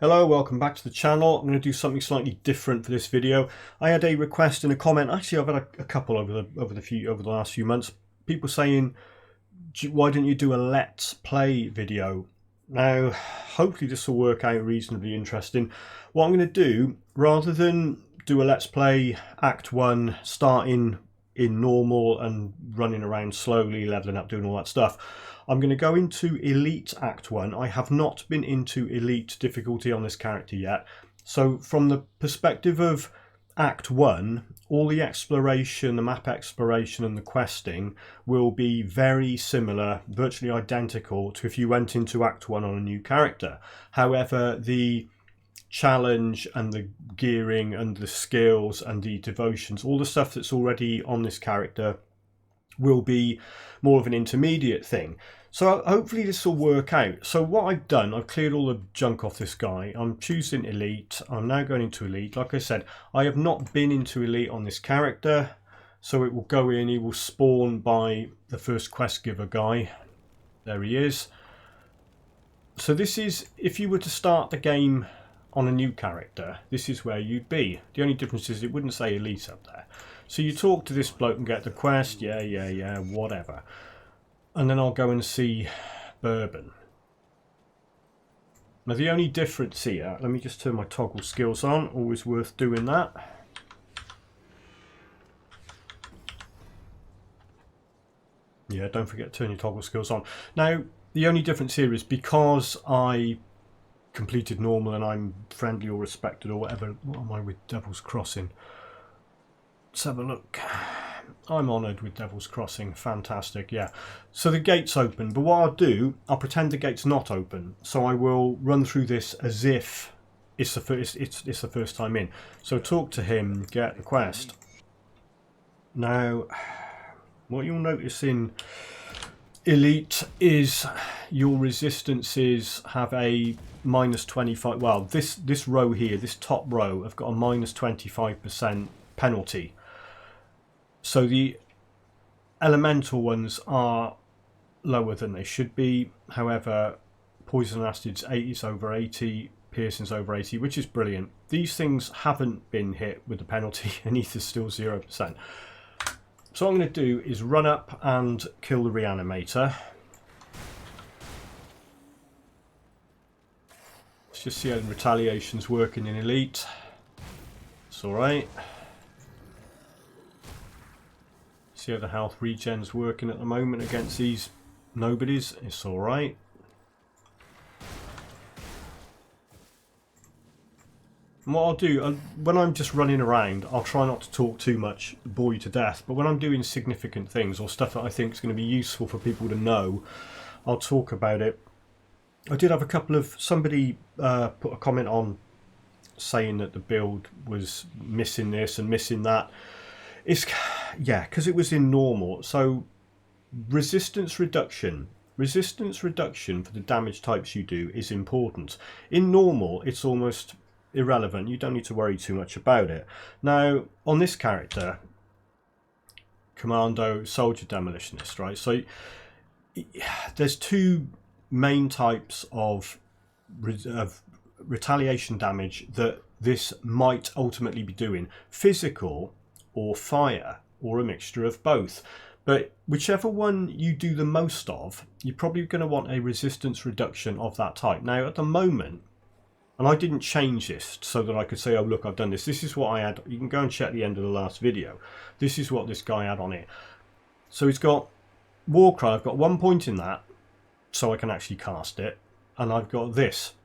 Hello, welcome back to the channel. I'm going to do something slightly different for this video. I had a request in a comment. Actually, I've had a couple over the last few months. People saying, "Why don't you do a let's play video?" Now, hopefully this will work out reasonably interesting. What I'm going to do, rather than do a let's play Act 1, starting in normal and running around slowly, leveling up, doing all that stuff, I'm going to go into Elite Act 1. I have not been into Elite difficulty on this character yet. So from the perspective of Act 1, all the exploration, the map exploration and the questing will be very similar, virtually identical to if you went into Act 1 on a new character. However, the challenge and the gearing and the skills and the devotions, all the stuff that's already on this character, will be more of an intermediate thing. So hopefully this will work out. So what I've done, I've cleared all the junk off this guy. I'm choosing Elite. I'm now going into Elite. Like I said, I have not been into Elite on this character. So it will go in, he will spawn by the first quest giver guy. There he is. So this is, if you were to start the game on a new character, this is where you'd be. The only difference is it wouldn't say Elite up there. So you talk to this bloke and get the quest, yeah, whatever. And then I'll go and see Bourbon. Now the only difference here, let me just turn my toggle skills on, always worth doing that. Yeah, don't forget to turn your toggle skills on. Now, the only difference here is because I completed normal and I'm friendly or respected or whatever. What am I with Devil's Crossing? Let's have a look. I'm honoured with Devil's Crossing. Fantastic, yeah. So the gate's open, but what I'll do, I'll pretend the gate's not open. So I will run through this as if it's the first time in. So talk to him, get the quest. Now, what you'll notice in Elite is your resistances have a minus 25. Well, this row here, this top row, have got a minus 25% penalty. So the elemental ones are lower than they should be. However, poison and acid's 80's over 80, piercing's over 80, which is brilliant. These things haven't been hit with the penalty, and ether's still 0%. So what I'm going to do is run up and kill the reanimator. Let's just see how the retaliation's working in Elite. It's alright. See how the health regen's working at the moment against these nobodies. It's alright. And what I'll do, when I'm just running around, I'll try not to talk too much, bore you to death. But when I'm doing significant things or stuff that I think is going to be useful for people to know, I'll talk about it. I did have a couple of, somebody put a comment on saying that the build was missing this and missing that. Yeah, because it was in normal. So resistance reduction for the damage types you do is important. In normal, it's almost irrelevant. You don't need to worry too much about it. Now, on this character, Commando, Soldier, Demolitionist, right? So there's two main types of retaliation damage that this might ultimately be doing: physical or fire, or a mixture of both. But whichever one you do the most of, you're probably going to want a resistance reduction of that type. Now, at the moment, and I didn't change this so that I could say, oh look, I've done this. This is what I had. You can go and check the end of the last video. This is what this guy had on it. So he's got Warcry. I've got 1 point in that, so I can actually cast it. And I've got this.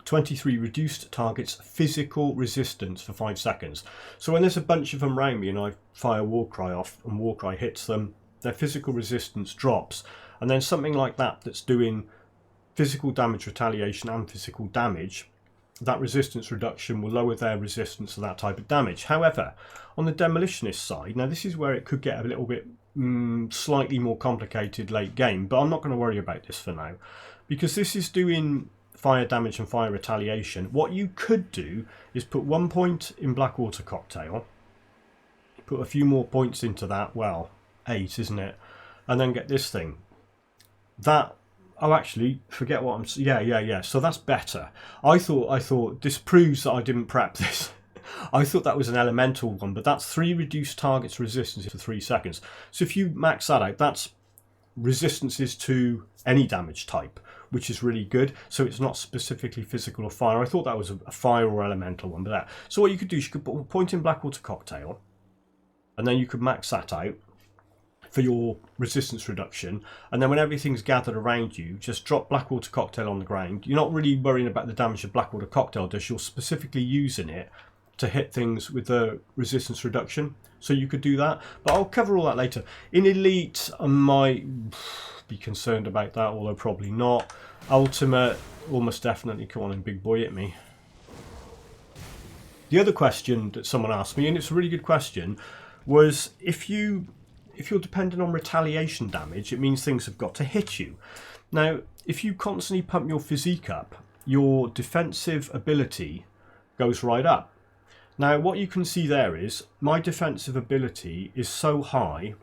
23 reduced targets physical resistance for 5 seconds. So when there's a bunch of them around me and I fire Warcry off and Warcry hits them, their physical resistance drops. And then something like that that's doing physical damage retaliation and physical damage, that resistance reduction will lower their resistance to that type of damage. However, on the demolitionist side, now this is where it could get a little bit slightly more complicated late game, but I'm not going to worry about this for now, because this is doing fire damage and fire retaliation. What you could do is put 1 point in Blackwater Cocktail, put a few more points into that, well, 8, isn't it? And then get this thing. That Oh, actually, forget what I'm... Yeah. So that's better. I thought this proves that I didn't prep this. I thought that was an elemental one, but that's 3 reduced targets resistance for 3 seconds. So if you max that out, that's resistances to any damage type, which is really good. So it's not specifically physical or fire. I thought that was a fire or elemental one, but that. So what you could do is you could put a point in Blackwater Cocktail, and then you could max that out for your resistance reduction, and then when everything's gathered around you, just drop Blackwater Cocktail on the ground. You're not really worrying about the damage that Blackwater Cocktail does. You're specifically using it to hit things with the resistance reduction, so you could do that, but I'll cover all that later. In Elite, I might be concerned about that, although probably not. Ultimate, almost definitely. Come on in, big boy, hit me. The other question that someone asked me, and it's a really good question, was if you're dependent on retaliation damage, it means things have got to hit you. Now, if you constantly pump your physique up, your defensive ability goes right up. Now, what you can see there is my defensive ability is so high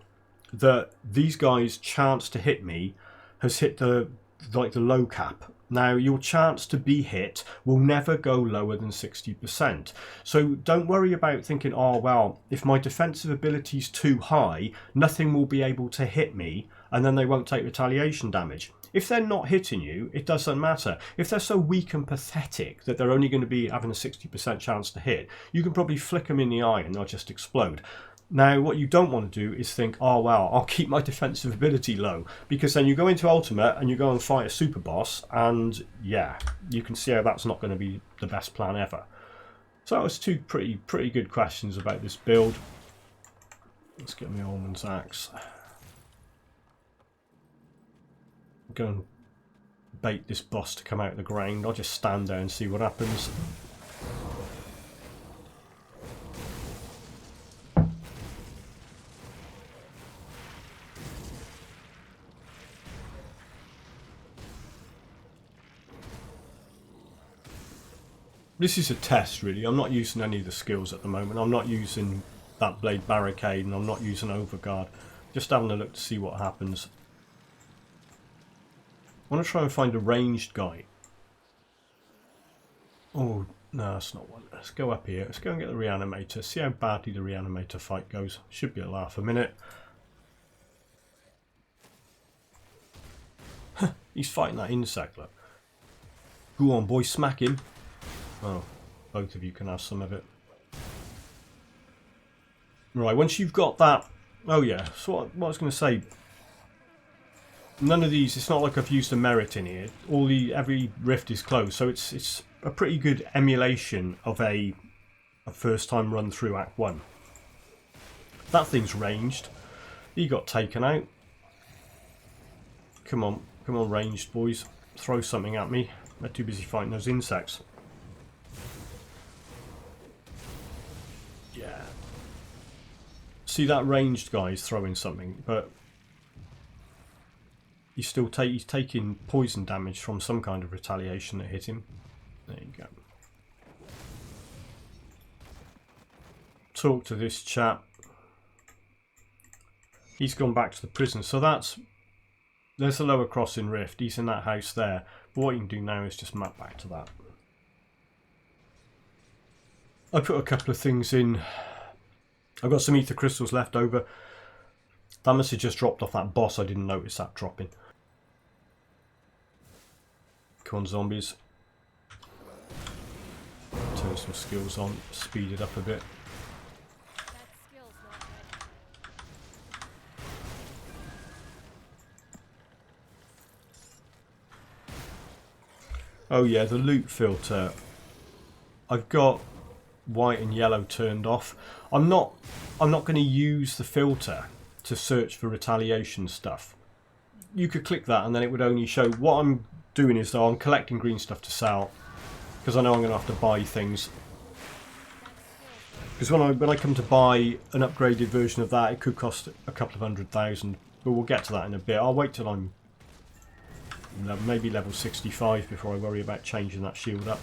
that these guys' chance to hit me has hit the low cap. Now, your chance to be hit will never go lower than 60%. So don't worry about thinking, oh, well, if my defensive ability is too high, nothing will be able to hit me, and then they won't take retaliation damage. If they're not hitting you, it doesn't matter. If they're so weak and pathetic that they're only going to be having a 60% chance to hit, you can probably flick them in the eye and they'll just explode. Now, what you don't want to do is think, oh, well, I'll keep my defensive ability low, because then you go into Ultimate and you go and fight a super boss, and yeah, you can see how that's not going to be the best plan ever. So that was 2 pretty good questions about this build. Let's get my Almond's Axe. Go and bait this boss to come out of the ground. I'll just stand there and see what happens. This is a test, really. I'm not using any of the skills at the moment. I'm not using that Blade Barricade, and I'm not using Overguard. Just having a look to see what happens. I want to try and find a ranged guy. Oh, no, that's not one. Let's go up here. Let's go and get the Reanimator. See how badly the Reanimator fight goes. Should be a laugh a minute. He's fighting that insect, look. Go on, boy, smack him. Oh, both of you can have some of it. Right, once you've got that... Oh, yeah. So what I was going to say... None of these, it's not like I've used a merit in here. Every rift is closed, so it's a pretty good emulation of a first time run through Act 1. That thing's ranged. He got taken out. Come on, ranged boys. Throw something at me. They're too busy fighting those insects. Yeah. See, that ranged guy is throwing something, but he's taking poison damage from some kind of retaliation that hit him. There you go. Talk to this chap. He's gone back to the prison, so there's the lower crossing rift. He's in that house there. But what you can do now is just map back to that. I put a couple of things in. I've got some ether crystals left over. That must have just dropped off that boss. I didn't notice that dropping. Come on, zombies. Turn some skills on, speed it up a bit. Oh yeah, the loot filter. I've got white and yellow turned off. I'm not going to use the filter to search for retaliation stuff. You could click that and then it would only show. What I'm doing is, though, I'm collecting green stuff to sell, because I know I'm going to have to buy things. Because when I come to buy an upgraded version of that, it could cost a couple of 100,000, but we'll get to that in a bit. I'll wait till I'm maybe level 65 before I worry about changing that shield up.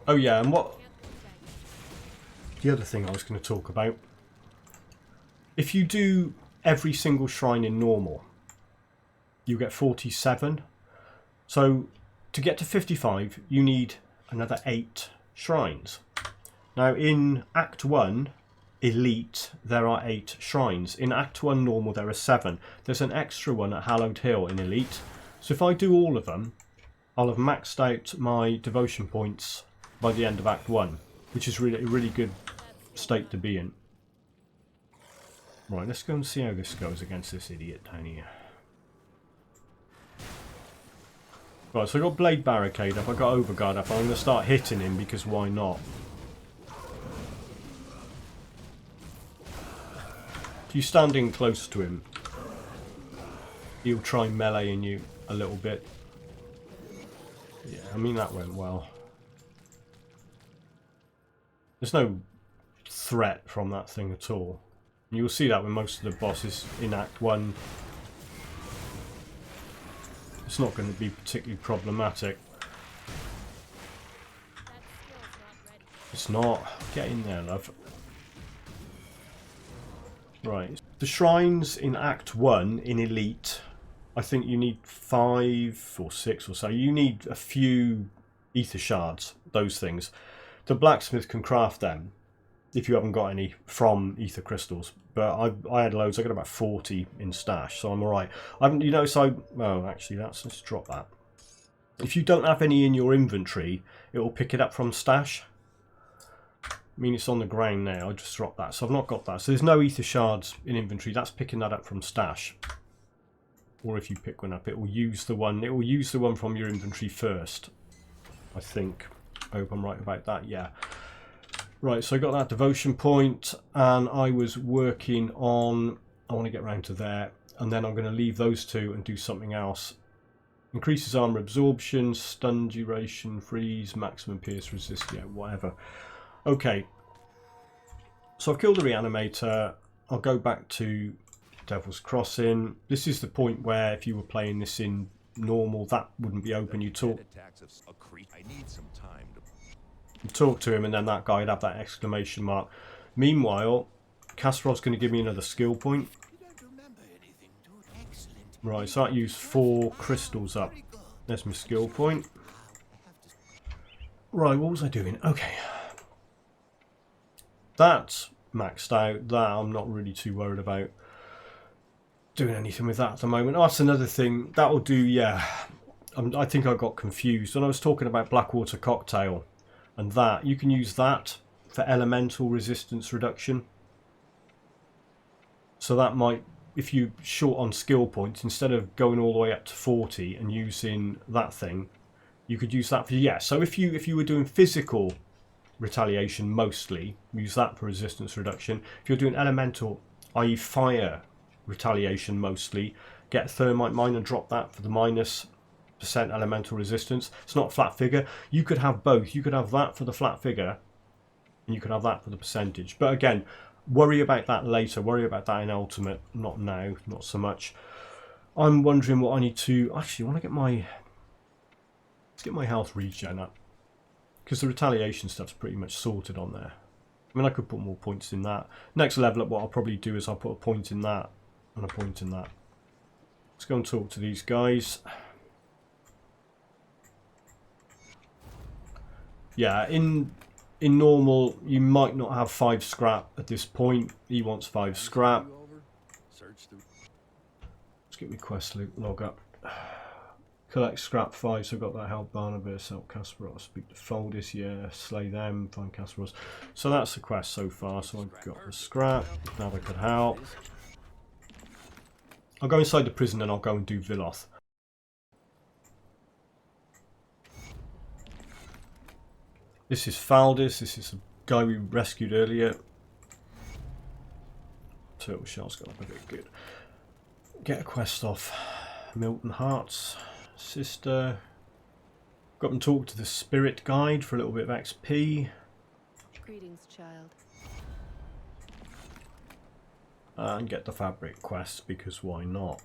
Oh yeah, and what the other thing I was going to talk about If you do every single shrine in normal, you get 47. So to get to 55, you need another 8 shrines. Now in Act 1 Elite, there are 8 shrines. In Act 1 Normal, there are 7. There's an extra one at Hallowed Hill in Elite. So if I do all of them, I'll have maxed out my devotion points by the end of Act 1, which is really a really good state to be in. Right, let's go and see how this goes against this idiot down here. Right, so I got Blade Barricade up, I got Overguard up, I'm going to start hitting him because why not? If you stand in close to him, he'll try meleeing you a little bit. Yeah, I mean that went well. There's no threat from that thing at all. You'll see that with most of the bosses in Act 1. It's not going to be particularly problematic. It's not. Get in there, love. Right. The shrines in Act 1 in Elite, I think you need 5 or 6 or so. You need a few ether shards, those things. The blacksmith can craft them if you haven't got any from ether crystals. But I had loads. I got about 40 in stash, so I'm alright. You know, so oh, actually, let's drop that. If you don't have any in your inventory, it will pick it up from stash. I mean, it's on the ground now. I just dropped that, so I've not got that. So there's no ether shards in inventory. That's picking that up from stash. Or if you pick one up, it will use the one. It will use the one from your inventory first. I think. I hope I'm right about that. Yeah. Right, so I got that devotion point, and I was working on, I want to get round to there, and then I'm going to leave those two and do something else. Increases armor absorption, stun duration, freeze, maximum pierce resist, yeah, whatever. Okay, so I've killed the reanimator. I'll go back to Devil's Crossing. This is the point where if you were playing this in normal, that wouldn't be open. You talk to him, and then that guy would have that exclamation mark. Meanwhile, Kasparov's going to give me another skill point. Right, so that used 4 crystals up. There's my skill point. Right, what was I doing? Okay. That's maxed out. That I'm not really too worried about doing anything with that at the moment. Oh, that's another thing. That'll do, yeah. I think I got confused. When I was talking about Blackwater Cocktail, and that, you can use that for elemental resistance reduction. So that might, if you're short on skill points, instead of going all the way up to 40 and using that thing, you could use that for, yeah. So if you were doing physical retaliation mostly, use that for resistance reduction. If you're doing elemental, i.e. fire retaliation mostly, get Thermite Mine and drop that for the -% elemental resistance. It's not a flat figure. You could have both. You could have that for the flat figure, and you could have that for the percentage. But again, worry about that later. Worry about that in Ultimate. Not now. Not so much. I'm wondering what I need to... Actually, I want to get my... Let's get my health regen up. Because the retaliation stuff's pretty much sorted on there. I mean, I could put more points in that. Next level up, what I'll probably do is I'll put a point in that and a point in that. Let's go and talk to these guys. Yeah, in normal, you might not have 5 scrap at this point. He wants 5 scrap. Let's get my quest log up. Collect scrap 5, so I've got that, help Barnabas, help Kasparov, speak to Foldis, yeah, slay them, find Kasparov. So that's the quest so far, so I've got the scrap, now they could help. I'll go inside the prison and I'll go and do Viloth. This is Foldis, this is the guy we rescued earlier. Turtle Shell's got up a bit good. Get a quest off Milton Hart's sister. Got them talk to the spirit guide for a little bit of XP. Greetings, child. And get the fabric quest, because why not?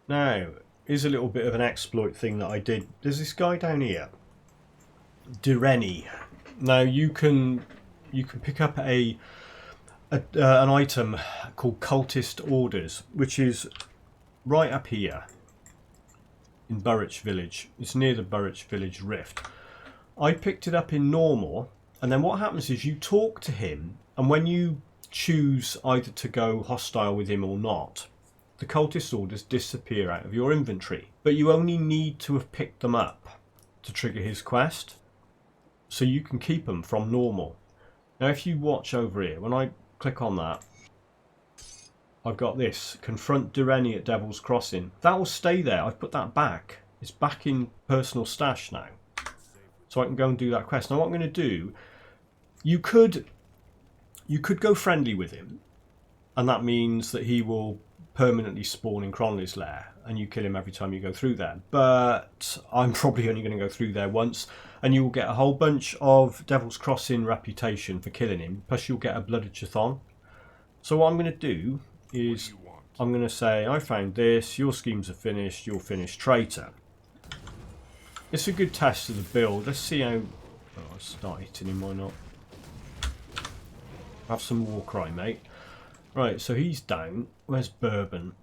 Now, here's a little bit of an exploit thing that I did. There's this guy down here, Direni. Now you can pick up a an item called Cultist Orders, which is right up here in Burrich Village. It's near the Burrich Village Rift. I picked it up in normal, and then what happens is you talk to him, and when you choose either to go hostile with him or not, the Cultist Orders disappear out of your inventory. But you only need to have picked them up to trigger his quest, so you can keep them from normal. Now if you watch over here, when I click on that, I've got this, confront Direni at Devil's Crossing. That will stay there. I've put that back. It's back in personal stash now. So I can go and do that quest. Now what I'm going to do, you could go friendly with him, and that means that he will permanently spawn in Cronley's lair, and you kill him every time you go through there. But I'm probably only going to go through there once, and you will get a whole bunch of Devil's Crossing reputation for killing him, plus you'll get a Blooded Chthon. So what I'm going to do is I'm going to say, I found this, your schemes are finished, you're finished, traitor. It's a good test of the build. Let's see how... Oh, I'll start hitting him, why not? Have some war cry, mate. Right, so he's down. Where's Bourbon?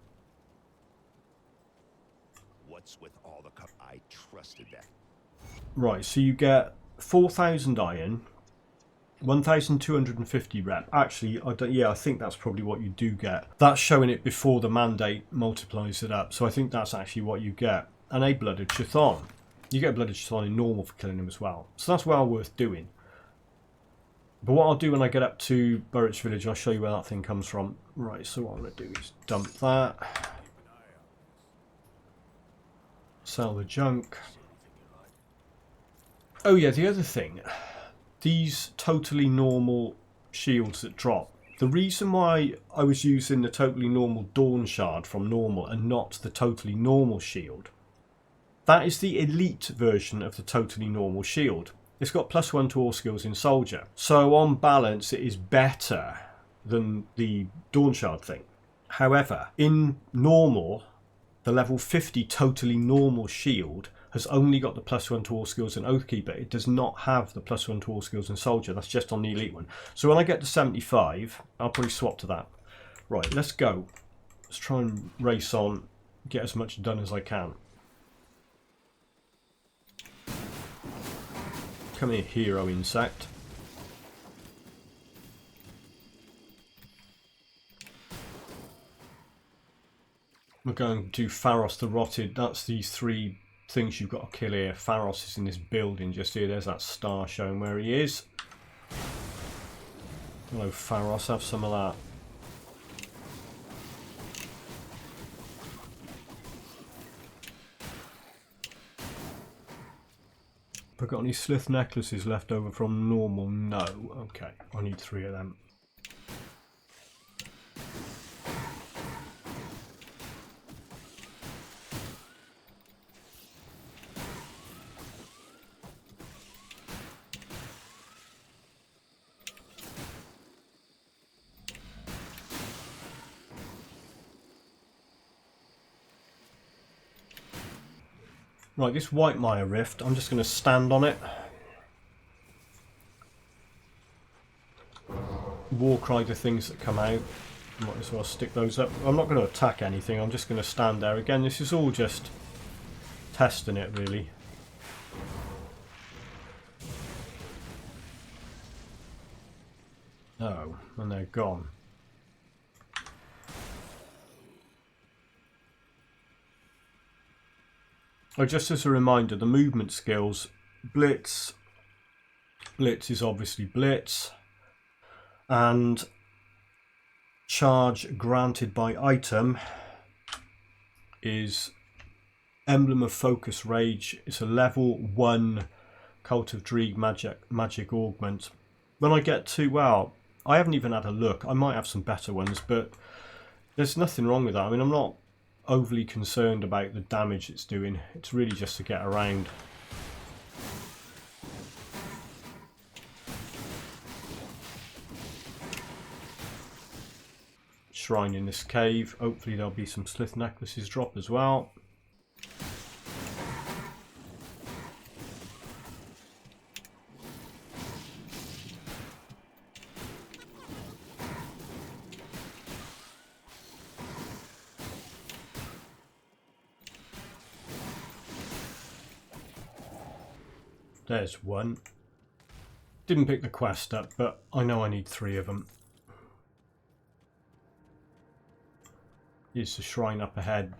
What's with all the I trusted that. Right, so you get 4,000 iron, 1,250 rep. Actually, I think that's probably what you do get. That's showing it before the mandate multiplies it up. So I think that's actually what you get. And a Blooded Chthon. You get a Blooded Chthon in normal for killing him as well. So that's well worth doing. But what I'll do when I get up to Burrich Village, I'll show you where that thing comes from. Right, so what I'm going to do is dump that. Sell the junk. Oh yeah, the other thing. These totally normal shields that drop. The reason why I was using the totally normal Dawn Shard from normal and not the totally normal shield, that is the elite version of the totally normal shield. It's got +1 to all skills in soldier. So on balance it is better than the Dawn Shard thing. However, in normal, the level 50 totally normal shield has only got the +1 to all skills in Oathkeeper. It does not have the +1 to all skills in Soldier. That's just on the Elite one. So when I get to 75, I'll probably swap to that. Right, let's go. Let's try and race on, get as much done as I can. Come here, hero insect. We're going to Pharos the Rotted. That's these three things you've got to kill here. Pharos is in this building just here. There's that star showing where he is. Hello Pharos, have some of that. Have I got any Slith necklaces left over from normal? No. Okay, I need 3 of them. Right, this Whitemire Rift, I'm just going to stand on it. Warcry the things that come out. Might as well stick those up. I'm not going to attack anything, I'm just going to stand there. Again, this is all just testing it, really. Oh, and they're gone. Oh, just as a reminder, the movement skills, Blitz is obviously Blitz, and charge granted by item is Emblem of Focus Rage. It's a level 1 Cult of Dreeg magic augment. When I get to, well, I haven't even had a look, I might have some better ones, but there's nothing wrong with that. I mean, I'm not overly concerned about the damage it's doing. It's really just to get around. Shrine in this cave. Hopefully there'll be some Slith necklaces drop as well. There's one. Didn't pick the quest up, but I know I need 3 of them. Here's the shrine up ahead.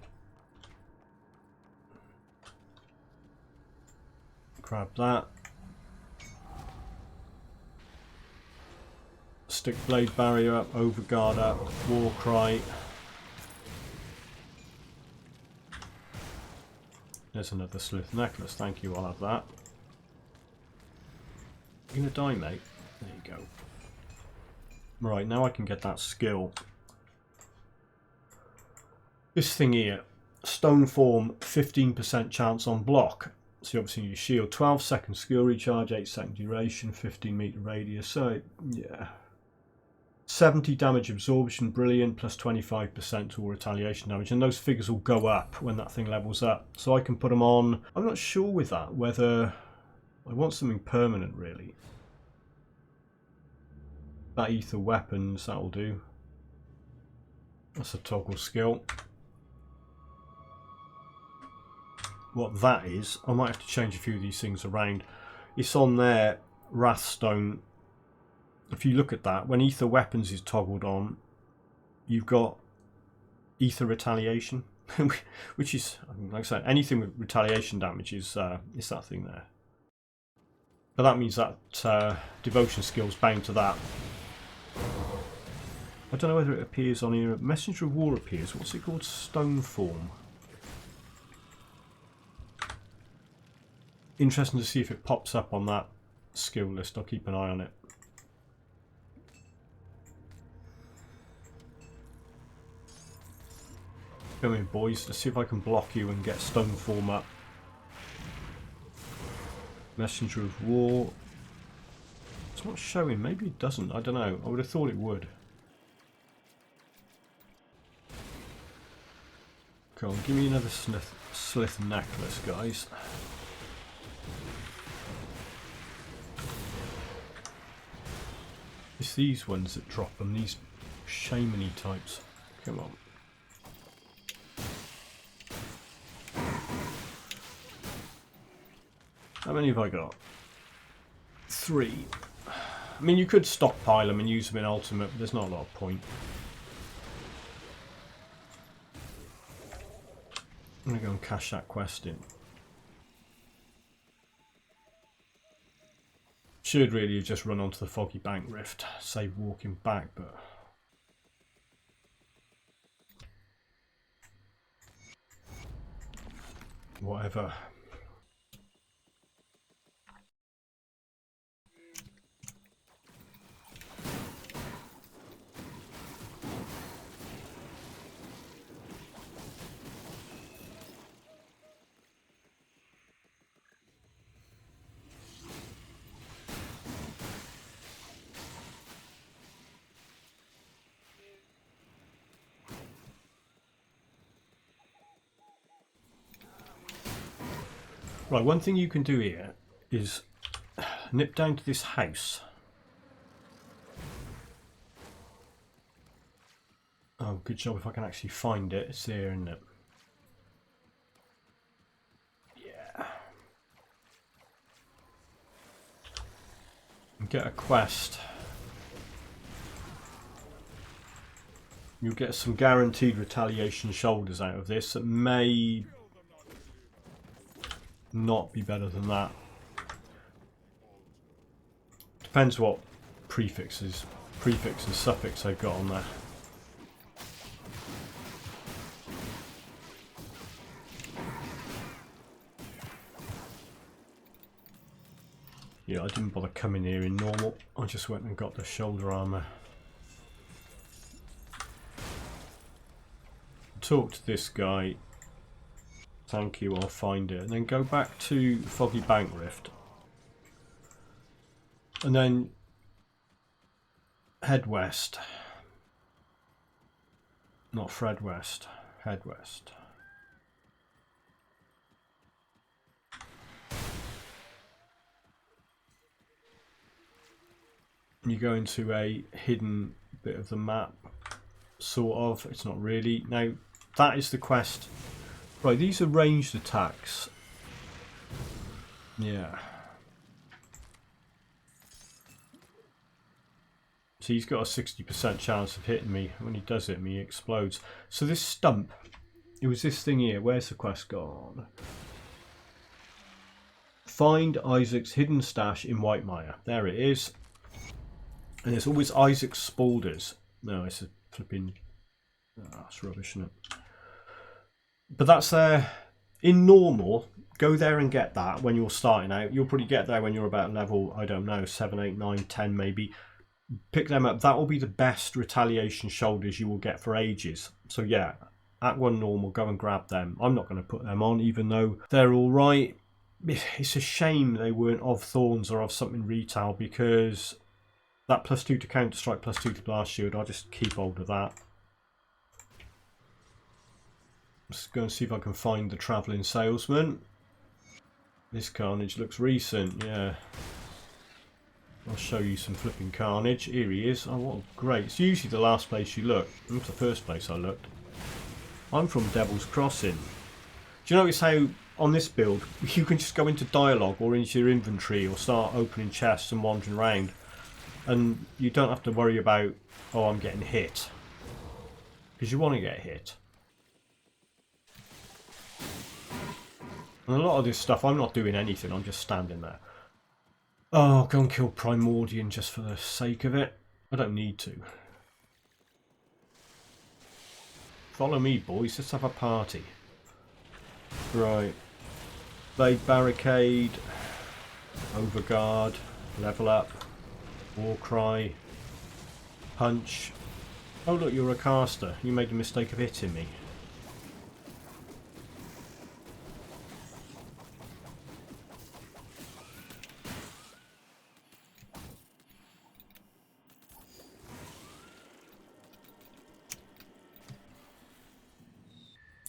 Grab that. Stick blade barrier up, overguard up, war cry. There's another sleuth necklace, thank you, I'll have that. You gonna die, mate? There you go. Right, now I can get that skill. This thing here, stone form, 15% chance on block. So obviously your shield, 12 second skill recharge, 8 second duration, 15 meter radius. So yeah, 70 damage absorption, brilliant, plus 25% to all retaliation damage, and those figures will go up when that thing levels up. So I can put them on. I'm not sure with that whether I want something permanent really. That ether weapons, that'll do. That's a toggle skill. What that is, I might have to change a few of these things around. It's on there, Wrathstone. If you look at that, when ether weapons is toggled on, you've got ether retaliation, which is, like I said, anything with retaliation damage is that thing there. But that means that devotion skill's bound to that. I don't know whether it appears on here. Messenger of War appears. What's it called? Stone form. Interesting to see if it pops up on that skill list. I'll keep an eye on it. Come in, boys. Let's see if I can block you and get stone form up. Messenger of War. It's not showing. Maybe it doesn't. I don't know. I would have thought it would. Come on, give me another slith necklace, guys. It's these ones that drop them, these shaman-y types. Come on. How many have I got? 3. I mean, you could stockpile them and use them in ultimate, but there's not a lot of point. I'm going to go and cash that quest in. Should really have just run onto the Foggy Bank Rift, save walking back, but... whatever. Right, one thing you can do here is nip down to this house. Oh, good job if I can actually find it. It's there, isn't it? Yeah. And get a quest. You'll get some guaranteed retaliation shoulders out of this that may not be better than that. Depends what prefix and suffix they've got on there. Yeah, I didn't bother coming here in normal. I just went and got the shoulder armour. Talk to this guy. Thank you, I'll find it. And then go back to Foggy Bank Rift. And then head west. Not Fred West. Head west. And you go into a hidden bit of the map. Sort of. It's not really. Now, that is the quest. Right, these are ranged attacks. Yeah. So he's got a 60% chance of hitting me. When he does hit me, he explodes. So this stump, it was this thing here. Where's the quest gone? Find Isaac's hidden stash in Whitemire. There it is. And there's always Isaac's Spaulders. No, it's a flipping... Oh, that's rubbish, isn't it? But that's there. In normal, go there and get that when you're starting out. You'll probably get there when you're about level, I don't know, 7, 8, 9, 10 maybe. Pick them up. That will be the best retaliation shoulders you will get for ages. So yeah, at 1 normal, go and grab them. I'm not going to put them on, even though they're all right. It's a shame they weren't of Thorns or of something retail, because that +2 to counter strike, +2 to blast shield, I'll just keep hold of that. Let's go and see if I can find the travelling salesman. This carnage looks recent, yeah. I'll show you some flipping carnage. Here he is. Oh, what great. It's usually the last place you look. It's the first place I looked. I'm from Devil's Crossing. Do you notice how on this build you can just go into dialogue or into your inventory or start opening chests and wandering around, and you don't have to worry about, oh, I'm getting hit, because you want to get hit. And a lot of this stuff I'm not doing anything, I'm just standing there. Oh, go and kill Primordian just for the sake of it. I don't need to. Follow me, boys. Let's have a party. Right. Blade Barricade. Overguard. Level up. Warcry. Punch. Oh, look, you're a caster. You made the mistake of hitting me.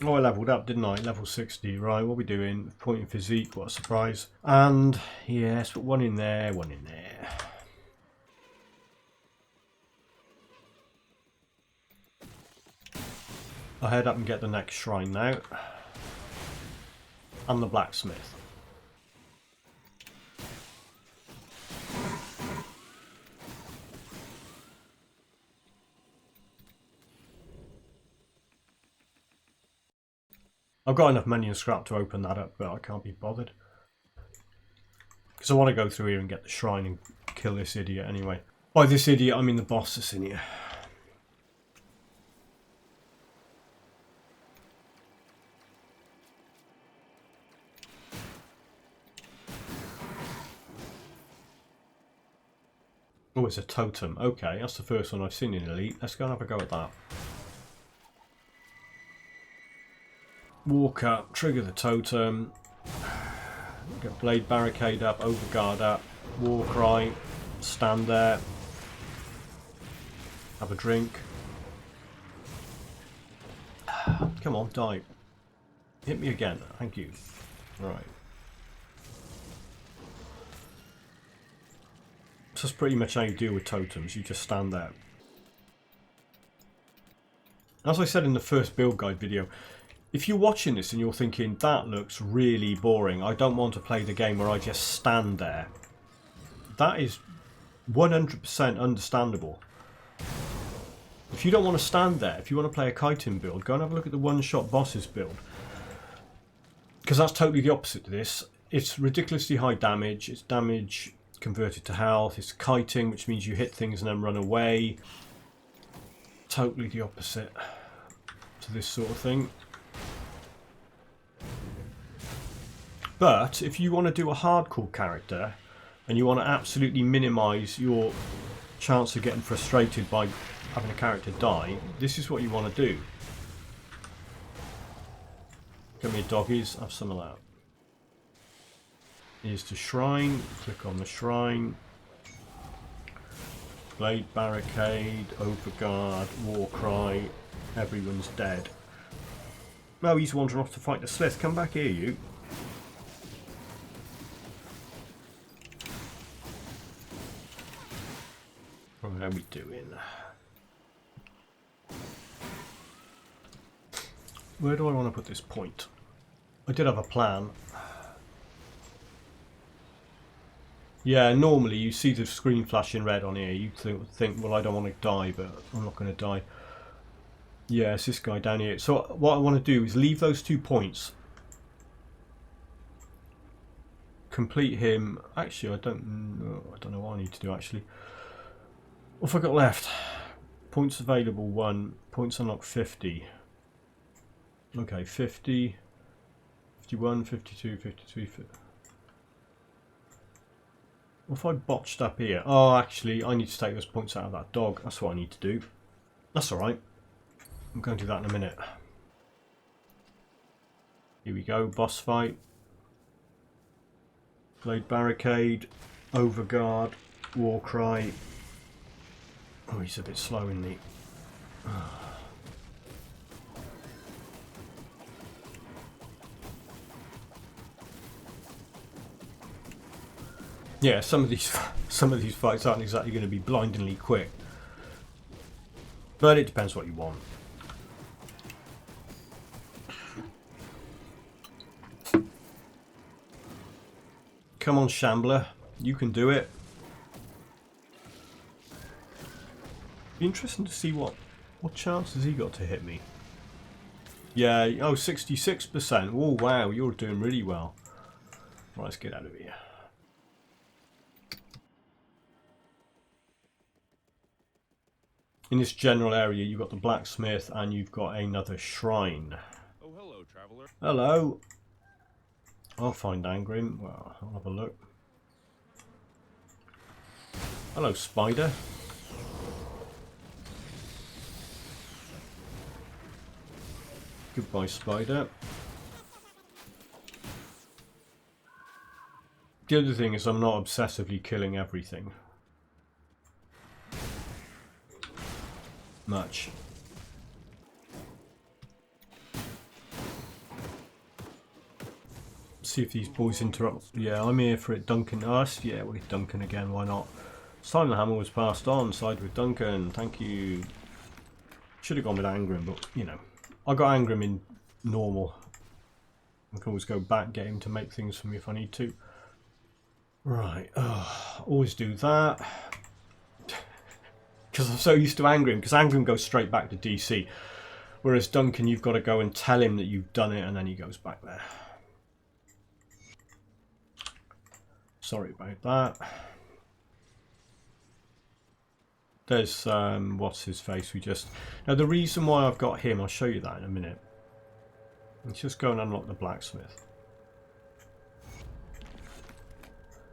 Oh, I levelled up, didn't I? Level 60. Right, what are we doing? Point in physique, what a surprise. And, yes, put one in there, one in there. I'll head up and get the next shrine now. And the blacksmith. I've got enough money and scrap to open that up, but I can't be bothered. Because I want to go through here and get the shrine and kill this idiot anyway. By this idiot, I mean the boss that's in here. Oh, it's a totem. Okay, that's the first one I've seen in Elite. Let's go and have a go at that. Walk up, trigger the totem, get Blade Barricade up, Overguard up, Warcry, stand there, have a drink. Come on, die. Hit me again, thank you. Right. So that's pretty much how you deal with totems, you just stand there. As I said in the first build guide video, if you're watching this and you're thinking, that looks really boring, I don't want to play the game where I just stand there, that is 100% understandable. If you don't want to stand there, if you want to play a kiting build, go and have a look at the one-shot bosses build. Because that's totally the opposite to this. It's ridiculously high damage, it's damage converted to health, it's kiting, which means you hit things and then run away. Totally the opposite to this sort of thing. But if you want to do a hardcore character and you want to absolutely minimise your chance of getting frustrated by having a character die, this is what you want to do. Come here, doggies, have some of that. Here's the shrine, click on the shrine. Blade Barricade, Overguard, Warcry, everyone's dead. No, he's wandering off to fight the Slith. Come back here, you. What are we doing? Where do I want to put this point? I did have a plan. Yeah, normally you see the screen flashing red on here. You think, well, I don't want to die, but I'm not going to die. Yeah, it's this guy down here. So what I want to do is leave those 2 points. Complete him. Actually, I don't know what I need to do, actually. What have I got left? Points available, 1. Points unlocked, 50. Okay, 50, 51, 52, 53, 50. What if I botched up here? Oh, actually, I need to take those points out of that dog. That's what I need to do. That's alright. I'm going to do that in a minute. Here we go, boss fight. Blade barricade, overguard, war cry. Oh, he's a bit slow, isn't he? Yeah, some of these fights aren't exactly going to be blindingly quick, but it depends what you want. Come on, Shambler, you can do it. Be interesting to see what chance has he got to hit me. Yeah, oh, 66%. Oh wow, you're doing really well. Right, let's get out of here. In this general area, you've got the blacksmith and you've got another shrine. Oh, hello, traveler. Hello. I'll find Angrim. Well, I'll have a look. Hello, spider. Goodbye, spider. The other thing is I'm not obsessively killing everything. Much. See if these boys interrupt. Yeah, I'm here for it. Duncan. Us? Yeah, we're Duncan again. Why not? It's time the hammer was passed on. Side with Duncan. Thank you. Should have gone with Angrim, but you know, I got Angrim in normal. I can always go back, get him to make things for me if I need to. Right. Always do that. Because I'm so used to Angrim, because Angrim goes straight back to DC. Whereas Duncan, you've got to go and tell him that you've done it, and then he goes back there. Sorry about that. There's, what's his face, we just... Now, the reason why I've got him, I'll show you that in a minute. Let's just go and unlock the blacksmith.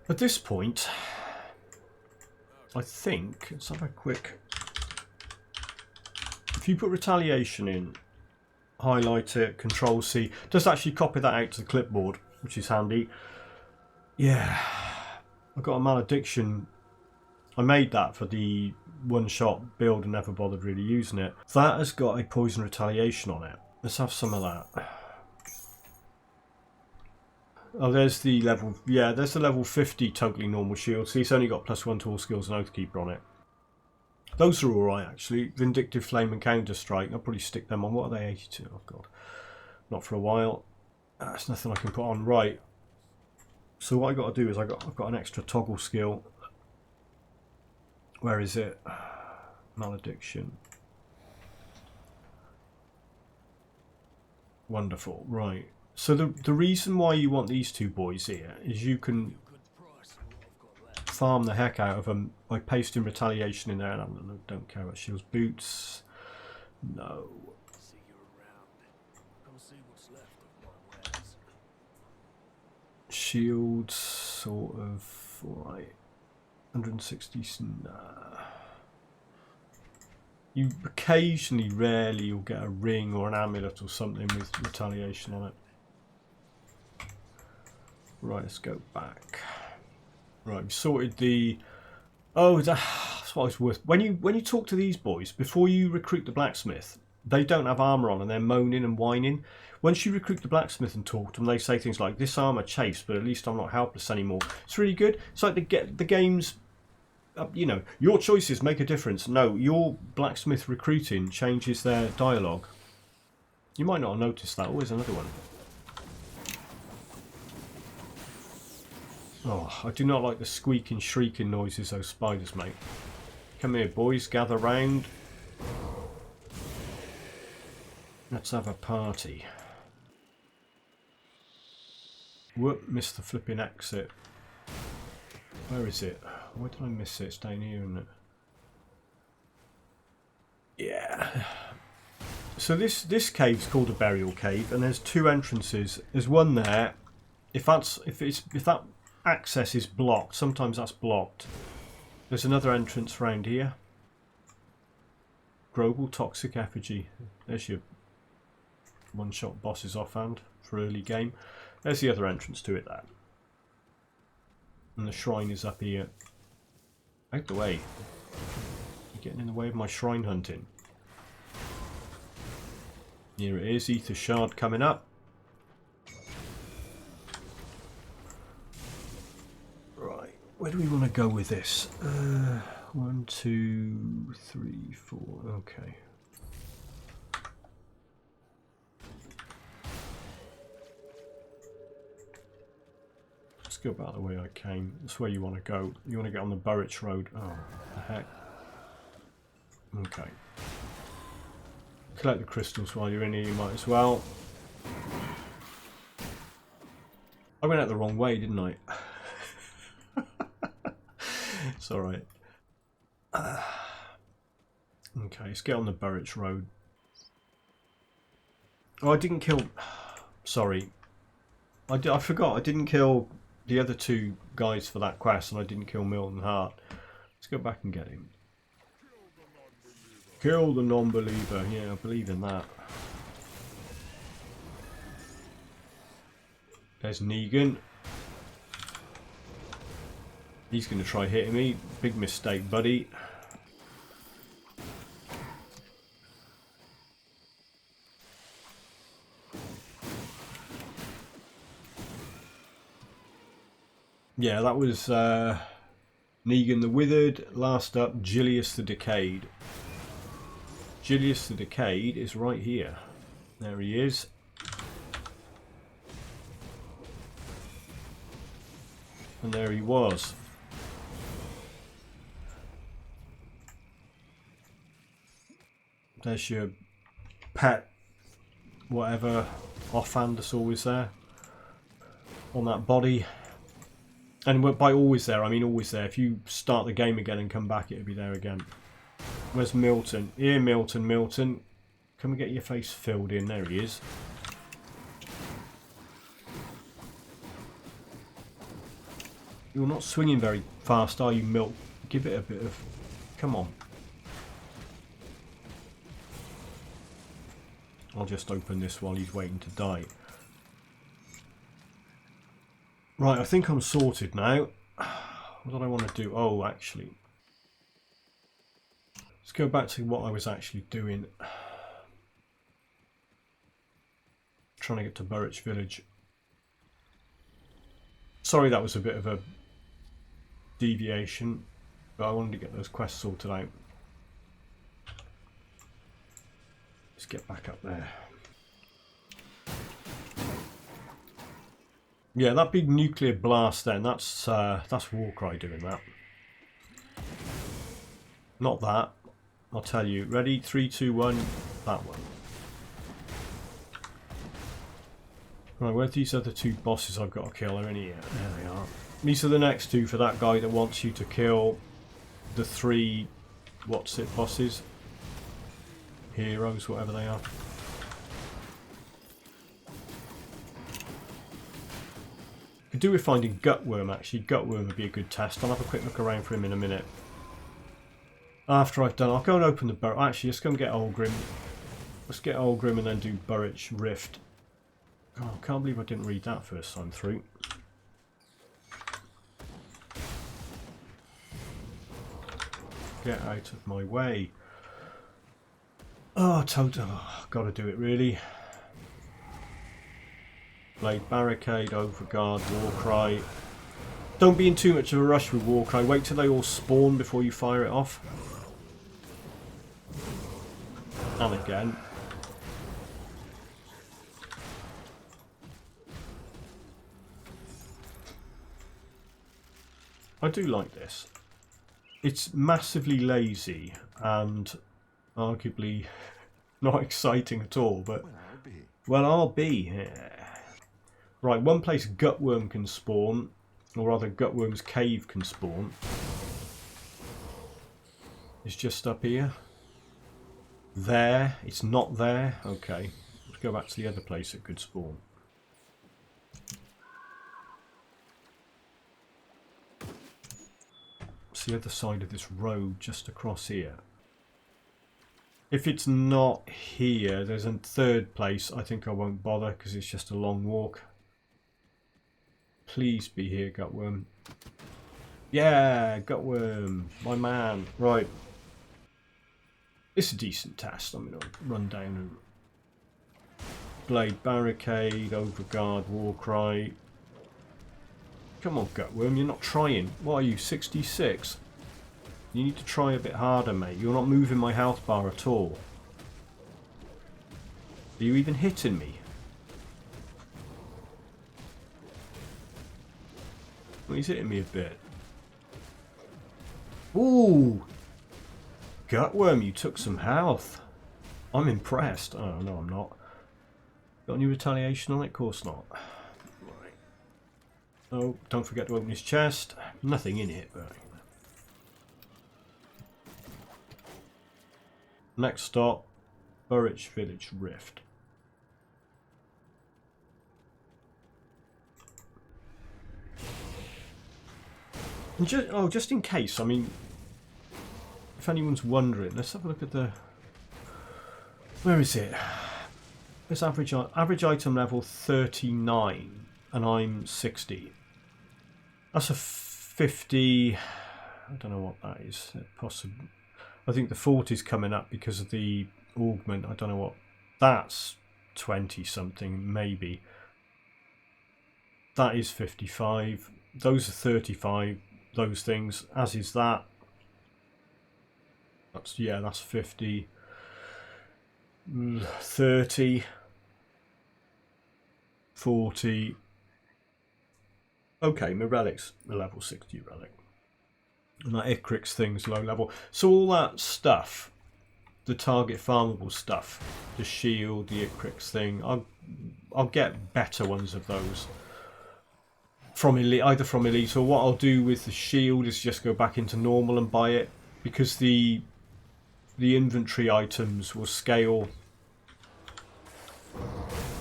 At this point... I think, let's have a quick, if you put Retaliation in, highlight it, Control C, does actually copy that out to the clipboard, which is handy. Yeah, I've got a malediction. I made that for the one-shot build and never bothered really using it. That has got a poison retaliation on it. Let's have some of that. Oh, there's the level, yeah, there's the level 50 totally normal shield. See, it's only got +1 to all skills and Oathkeeper on it. Those are alright, actually. Vindictive Flame and Counter Strike, I'll probably stick them on. What are they, 82? Oh, God. Not for a while. That's nothing I can put on. Right. So what I got to do is I've got an extra toggle skill. Where is it? Malediction. Wonderful. Right. So the reason why you want these two boys here is you can farm the heck out of them by pasting Retaliation in there, and I don't care about shields. Boots, no. Shields, sort of, alright. 160, nah. You occasionally, rarely, you'll get a ring or an amulet or something with Retaliation on it. Right, let's go back. Right, we've sorted the... Oh, that's what it's worth. When you talk to these boys, before you recruit the blacksmith, they don't have armour on and they're moaning and whining. Once you recruit the blacksmith and talk to them, they say things like, this armour chafes, but at least I'm not helpless anymore. It's really good. It's like the game's... you know, your choices make a difference. No, your blacksmith recruiting changes their dialogue. You might not have noticed that. Oh, there's another one. Oh, I do not like the squeaking, shrieking noises those spiders make. Come here, boys. Gather round. Let's have a party. Whoop, missed the flipping exit. Where is it? Why did I miss it? It's down here, isn't it? Yeah. So this cave's called a burial cave, and there's two entrances. There's one there. If that access is blocked, sometimes that's blocked. There's another entrance round here. Global toxic effigy. There's your one-shot bosses offhand for early game. There's the other entrance to it there. And the shrine is up here. Out the way. You're getting in the way of my shrine hunting. Here it is, Ether Shard coming up. Right, where do we want to go with this? 1, 2, 3, 4, okay. Let's go back the way I came. That's where you want to go. You want to get on the Burridge Road. Oh, the heck. Okay. Collect the crystals while you're in here, you might as well. I went out the wrong way, didn't I? It's alright. Okay, let's get on the Burridge Road. Oh, I didn't kill... Sorry. I forgot, I didn't kill the other two guys for that quest, and I didn't kill Milton Hart. Let's go back and get him. Kill the non-believer. Yeah, I believe in that. There's Negan. He's going to try hitting me. Big mistake, buddy. Yeah, that was Negan the Withered. Last up, Julius the Decayed. Julius the Decayed is right here. There he is. And there he was. There's your pet, whatever, offhand that's always there. On that body. And by always there, I mean always there. If you start the game again and come back, it'll be there again. Where's Milton? Here, Milton, Milton. Come and get your face filled in. There he is. You're not swinging very fast, are you, Milt? Give it a bit of... Come on. I'll just open this while he's waiting to die. Right, I think I'm sorted now. What did I want to do? Oh, actually... Let's go back to what I was actually doing. Trying to get to Burridge Village. Sorry that was a bit of a deviation, but I wanted to get those quests sorted out. Let's get back up there. Yeah, that big nuclear blast then, that's Warcry doing that. Not that. I'll tell you. Ready? 3, 2, 1. That one. Right, where are these other two bosses I've got to kill? They're in here. There they are. These are the next two for that guy that wants you to kill the 3... What's it? Bosses? Heroes, whatever they are. Could do with finding Gutworm, actually. Gutworm would be a good test. I'll have a quick look around for him in a minute. After I've done, I'll go and open the Burridge. Actually, let's go and get Olgrim. Let's get Olgrim and then do Burridge Rift. Oh, I can't believe I didn't read that first time through. Get out of my way. Oh, total. Oh, gotta do it, really. Blade Barricade, Overguard, Warcry. Don't be in too much of a rush with Warcry. Wait till they all spawn before you fire it off. And again. I do like this. It's massively lazy and arguably not exciting at all, but well, I'll be here. Right, one place Gutworm can spawn, or rather Gutworm's cave can spawn, is just up here. There, it's not there. Okay, let's go back to the other place it could spawn. It's the other side of this road, just across here. If it's not here, there's a third place. I think I won't bother because it's just a long walk. Please be here, Gutworm. Yeah, Gutworm, my man. Right. It's a decent test. I'm going to run down and Blade Barricade, Overguard, Warcry. Come on, Gutworm, you're not trying. What are you, 66? You need to try a bit harder, mate. You're not moving my health bar at all. Are you even hitting me? Well, he's hitting me a bit. Ooh! Gutworm, you took some health. I'm impressed. Oh, no, I'm not. Got any retaliation on it? Of course not. Right. Oh, don't forget to open his chest. Nothing in it, but... Next stop, Burridge Village Rift. And just in case, I mean, if anyone's wondering, let's have a look at the... Where is it? It's average item level 39, and I'm 60. That's a 50... I don't know what that is. Possibly. I think the 40 is coming up because of the augment. I don't know what. That's 20 something, maybe. That is 55. Those are 35. Those things, as is that. That's, yeah, that's 50. 30. 40. Okay, my relic's a level 60 relic. And that Icrix thing's low level. So all that stuff, the target farmable stuff, the shield, the Icrix thing, I'll get better ones of those from elite, either from elite, or what I'll do with the shield is just go back into normal and buy it, because the inventory items will scale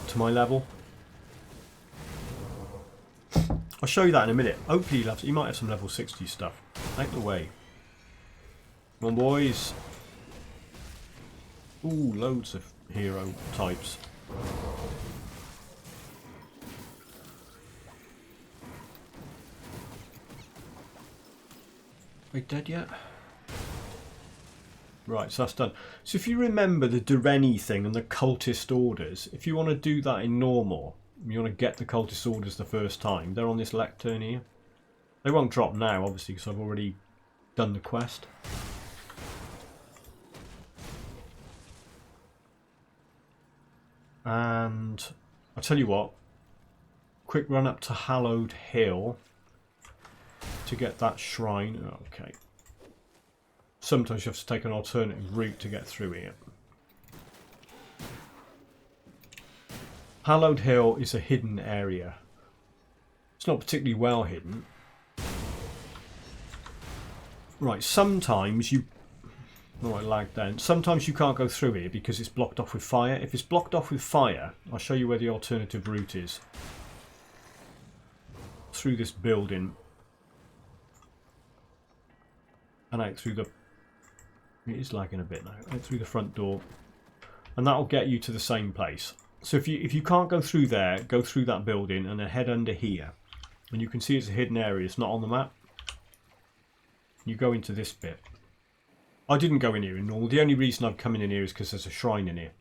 to my level. I'll show you that in a minute. Hopefully he might have some level 60 stuff. Out the way. Come on, boys. Ooh, loads of hero types. Are they dead yet? Right, so that's done. So if you remember the Dureni thing and the cultist orders, if you want to do that in normal, you want to get the cultist orders the first time, they're on this lectern here. They won't drop now, obviously, because I've already done the quest. And I'll tell you what, quick run up to Hallowed Hill to get that shrine. Okay. Sometimes you have to take an alternative route to get through here. Hallowed Hill is a hidden area. It's not particularly well hidden. Right, sometimes you... Oh, I lagged then. Sometimes you can't go through here because it's blocked off with fire. If it's blocked off with fire, I'll show you where the alternative route is. Through this building. And out through the... It is lagging a bit now. Out through the front door. And that'll get you to the same place. So if you can't go through there, go through that building and then head under here. And you can see it's a hidden area. It's not on the map. You go into this bit. I didn't go in here in normal. The only reason I'm coming in here is because there's a shrine in here.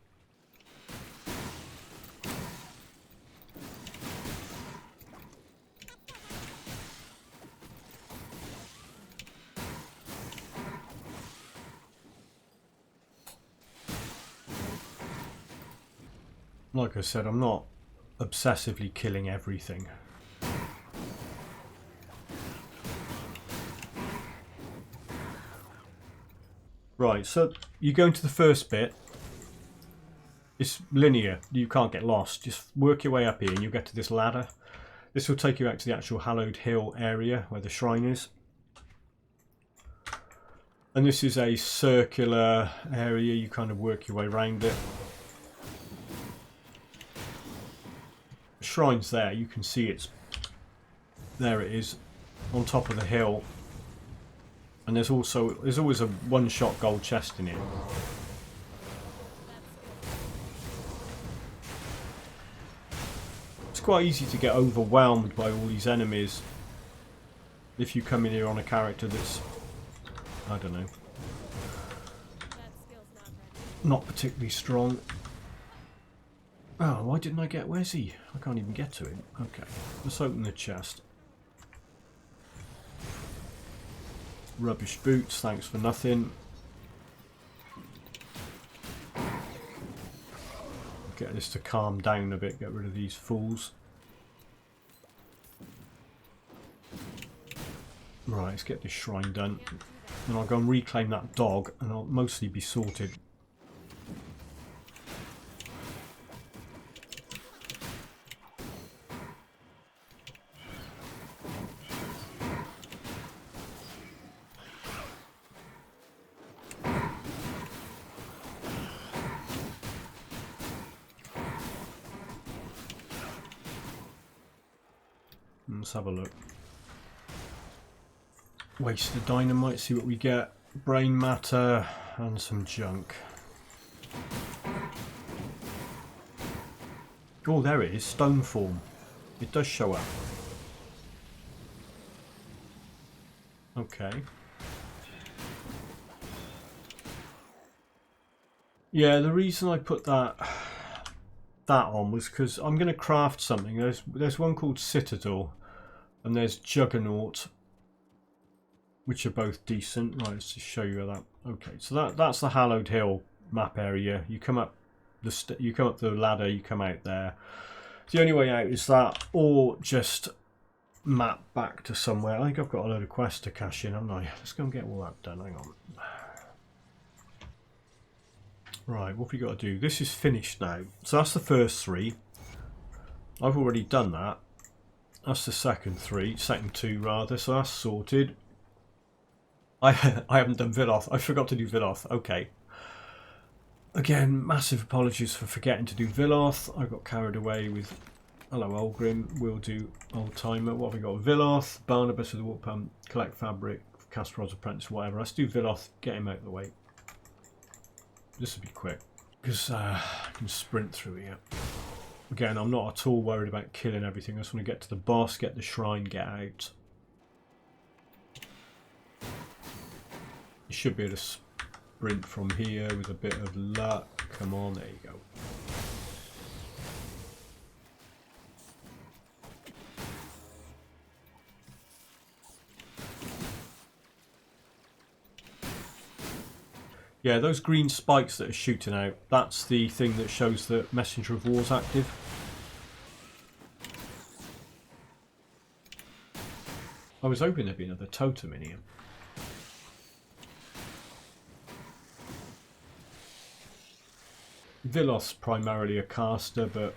Like I said, I'm not obsessively killing everything. Right, so you go into the first bit. It's linear. You can't get lost. Just work your way up here and you'll get to this ladder. This will take you out to the actual Hallowed Hill area where the shrine is. And this is a circular area. You kind of work your way around it. The shrine's there. You can see it's... There it is. On top of the hill. And there's always a one-shot gold chest in it. It's quite easy to get overwhelmed by all these enemies if you come in here on a character that's, I don't know, not particularly strong. Oh, why didn't I get... Where's he? I can't even get to him. Okay, let's open the chest. Rubbish boots, thanks for nothing. Get this to calm down a bit, get rid of these fools. Right, let's get this shrine done. And I'll go and reclaim that dog and I'll mostly be sorted. Let's have a look. Wasted dynamite, see what we get. Brain matter and some junk. Oh, there it is. Stone form. It does show up. Okay. Yeah, the reason I put that on was because I'm going to craft something. There's one called Citadel and there's Juggernaut, which are both decent. Right, let's just show you that. Okay, so that's the Hallowed Hill map area. You come up the ladder, you come out there. The only way out is that, or just map back to somewhere. I think I've got a load of quests to cash in, haven't I? Let's go and get all that done. Hang on. Right, what have we got to do? This is finished now. So that's the first three. I've already done that. That's the second two rather. So that's sorted. I haven't done Viloth. I forgot to do Viloth. Okay. Again, massive apologies for forgetting to do Viloth. I got carried away with... Hello, Olgrim. We'll do Old Timer. What have we got? Viloth, Barnabas with the Warp Pump, Collect Fabric, Casperod's Apprentice, whatever. Let's do Viloth. Get him out of the way. This will be quick. Because I can sprint through here. Again, I'm not at all worried about killing everything. I just want to get to the boss, get the shrine, get out. You should be able to sprint from here with a bit of luck. Come on, there you go. Yeah, those green spikes that are shooting out, that's the thing that shows that Messenger of War's active. I was hoping there'd be another totem in here. Viloth's primarily a caster, but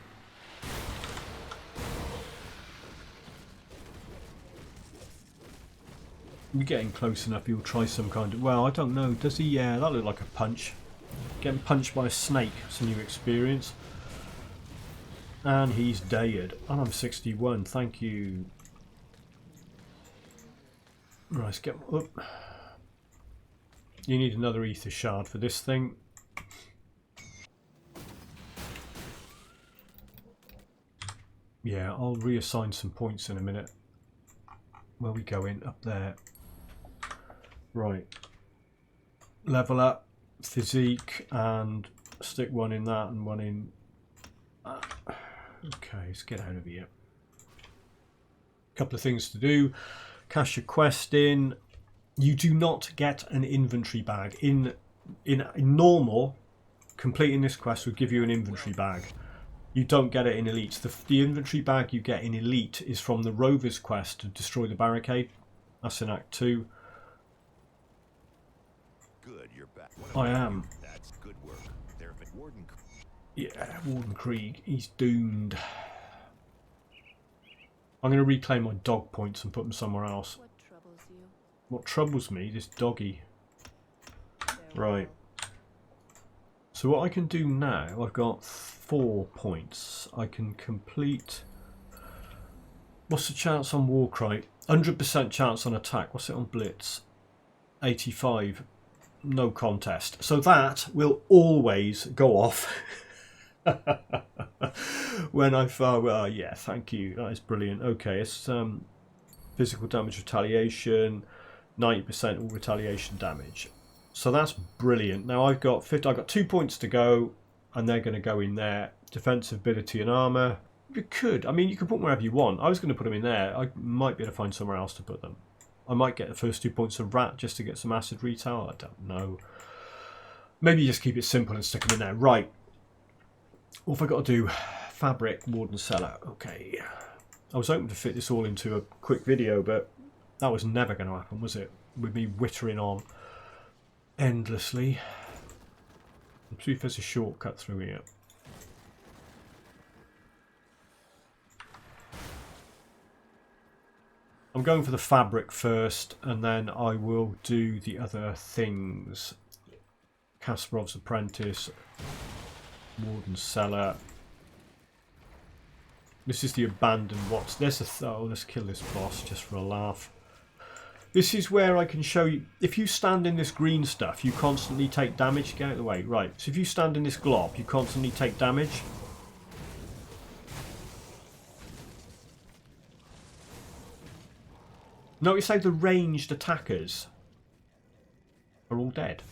we're getting close enough. He'll try some kind of... Well, I don't know. Does he? Yeah, that looked like a punch. Getting punched by a snake. It's a new experience. And he's dead. And I'm 61. Thank you. Right, let's get up. You need another ether shard for this thing. Yeah, I'll reassign some points in a minute. Where are we going? Up there. Right. Level up, physique, and stick one in that and one in... Okay, let's get out of here. Couple of things to do. Cash your quest in. You do not get an inventory bag. In normal, completing this quest would give you an inventory bag. You don't get it in Elite. The inventory bag you get in Elite is from the Rover's quest to destroy the barricade. That's in Act 2. Good, you're back. I am. That's good work. There have been Warden. Yeah, Warden Krieg. He's doomed. I'm going to reclaim my dog points and put them somewhere else. What troubles you? What troubles me? This doggy. Farewell. Right. So what I can do now, I've got 4 points. I can complete... What's the chance on Warcry? 100% chance on attack. What's it on Blitz? 85. No contest. So that will always go off when I fire. Well, yeah, thank you. That is brilliant. Okay, it's physical damage retaliation, 90% all retaliation damage. So that's brilliant. Now I've got 50. I've got 2 points to go, and they're going to go in there. Defensive ability and armor. You could. I mean, you can put them wherever you want. I was going to put them in there. I might be able to find somewhere else to put them. I might get the first 2 points of rat just to get some acid retail. I don't know. Maybe just keep it simple and stick them in there. Right. What have I got to do? Fabric, Warden Cellar. Okay. I was hoping to fit this all into a quick video, but that was never going to happen, was it? With me wittering on endlessly. Let's see if there's a shortcut through here. I'm going for the fabric first, and then I will do the other things. Kasparov's Apprentice, Warden Cellar. This is the abandoned what's there's a oh, let's kill this boss just for a laugh. This is where I can show you, if you stand in this green stuff, you constantly take damage. Get out of the way. Right, so if you stand in this glob, you constantly take damage. Notice how the ranged attackers are all dead.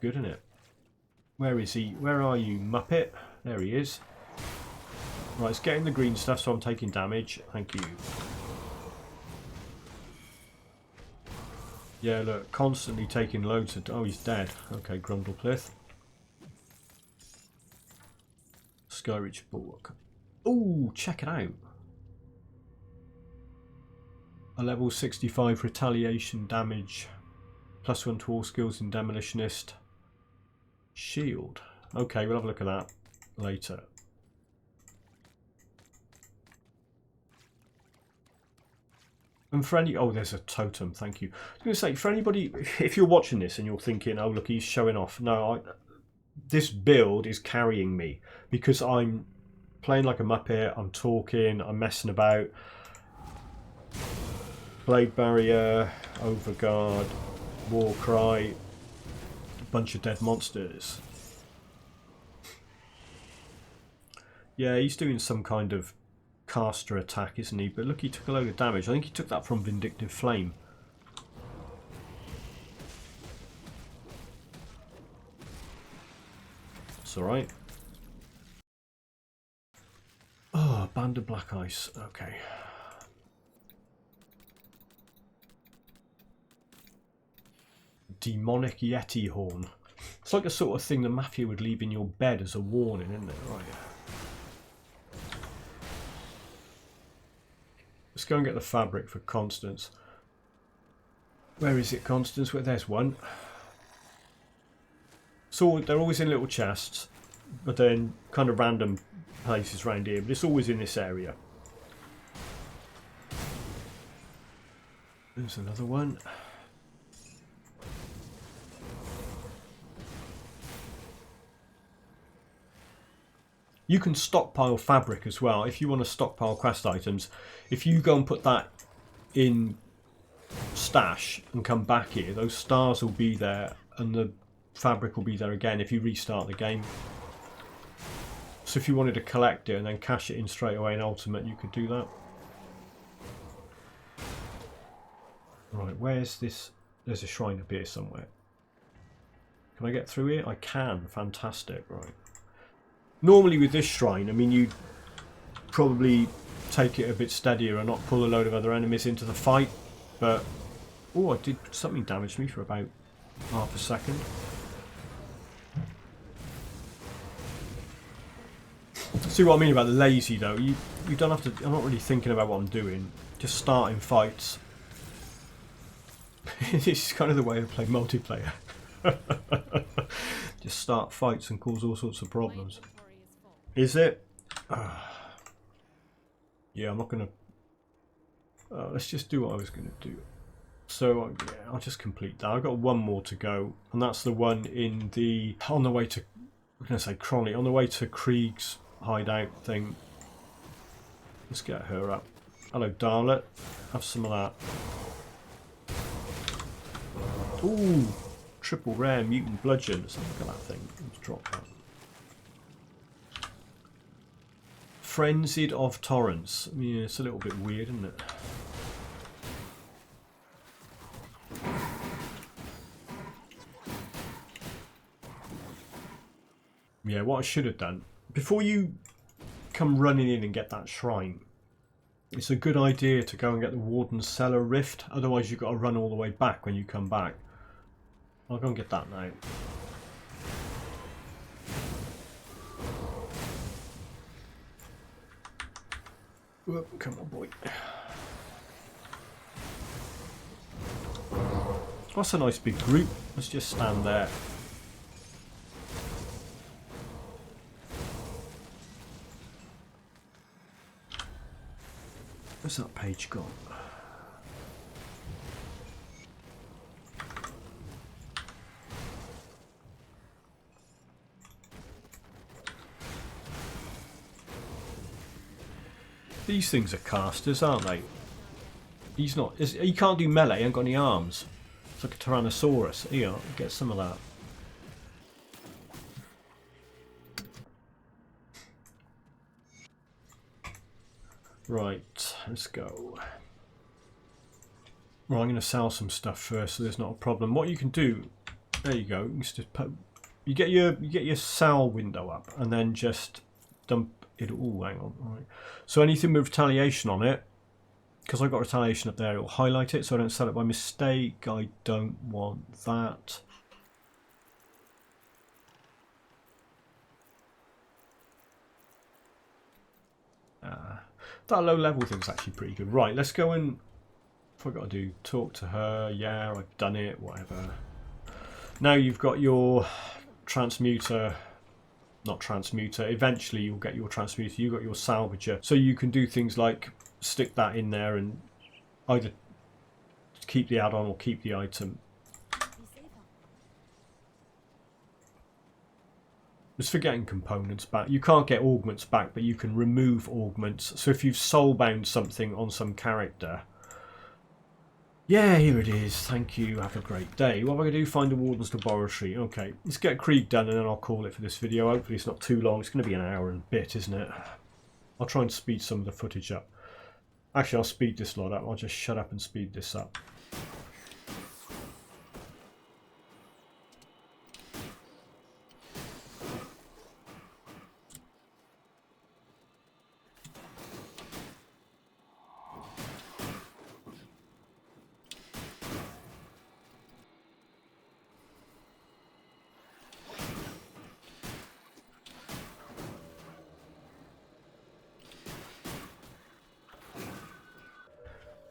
Good, isn't it? Where is he? Where are you, Muppet? There he is. Right, it's getting the green stuff, so I'm taking damage. Thank you. Yeah, look, constantly taking loads of... Oh, he's dead. Okay, Grundleplith. Skyreach Bulwark. Ooh, check it out. A level 65 retaliation damage. +1 to all skills in Demolitionist. Shield. Okay, we'll have a look at that later. And for any... Oh, there's a totem, thank you. I was going to say, for anybody, if you're watching this and you're thinking, oh, look, he's showing off. No, this build is carrying me because I'm playing like a Muppet, I'm talking, I'm messing about. Blade Barrier, Overguard, Warcry, a bunch of dead monsters. Yeah, he's doing some kind of caster attack, isn't he? But look, he took a load of damage. I think he took that from Vindictive Flame. It's alright. Oh, Band of Black Ice. Okay. Demonic Yeti Horn. It's like a sort of thing the Mafia would leave in your bed as a warning, isn't it? Right. Let's go and get the fabric for Constance. Where is it, Constance? Well, there's one. So they're always in little chests, but they're in kind of random places around here, but it's always in this area. There's another one. You can stockpile fabric as well. If you want to stockpile quest items, if you go and put that in stash and come back here, those stars will be there and the fabric will be there again if you restart the game. So if you wanted to collect it and then cash it in straight away in Ultimate, you could do that. Right, where's this? There's a shrine up here somewhere. Can I get through here? I can. Fantastic. Right. Normally with this shrine, I mean, you'd probably take it a bit steadier and not pull a load of other enemies into the fight. But, oh, I did something damage me for about half a second. See what I mean about the lazy though? You don't have to. I'm not really thinking about what I'm doing. Just starting fights. This is kind of the way I play multiplayer. Just start fights and cause all sorts of problems. Is it? Yeah, I'm not going to... let's just do what I was going to do. So, yeah, I'll just complete that. I've got one more to go. And that's the one in the... On the way to... I'm going to say Cronny. On the way to Krieg's hideout thing. Let's get her up. Hello, Darlet. Have some of that. Ooh, triple rare mutant bludgeon. Let's have a look at that thing. Let's drop that. Frenzied of Torrents. Yeah, it's a little bit weird, isn't it? Yeah, what I should have done before you come running in and get that shrine. It's a good idea to go and get the Warden's Cellar Rift. Otherwise, you've got to run all the way back when you come back. I'll go and get that now. Whoop, come on, boy. That's a nice big group. Let's just stand there. Where's that page gone? These things are casters, aren't they? He's not. He can't do melee. He ain't got any arms. It's like a Tyrannosaurus. Here, get some of that. Right, let's go. Well, I'm going to sell some stuff first, so there's not a problem. What you can do, there you go. You just put, you get your sell window up, and then just dump it. Oh, hang on. All right. So anything with retaliation on it, because I've got retaliation up there, it will highlight it, so I don't sell it by mistake. I don't want that. That low level thing's actually pretty good. Right, let's go and... What have I got to do? Talk to her. Yeah, I've done it. Whatever. Now you've got your transmuter... Not transmuter. Eventually you'll get your transmuter. You've got your salvager. So you can do things like stick that in there and either keep the add-on or keep the item. Just for getting components back. You can't get augments back, but you can remove augments. So if you've soulbound something on some character... Yeah, here it is. Thank you. Have a great day. What am I going to do? Find the Warden's Laboratory. Okay, let's get Krieg done and then I'll call it for this video. Hopefully it's not too long. It's going to be an hour and a bit, isn't it? I'll try and speed some of the footage up. Actually, I'll speed this lot up. I'll just shut up and speed this up.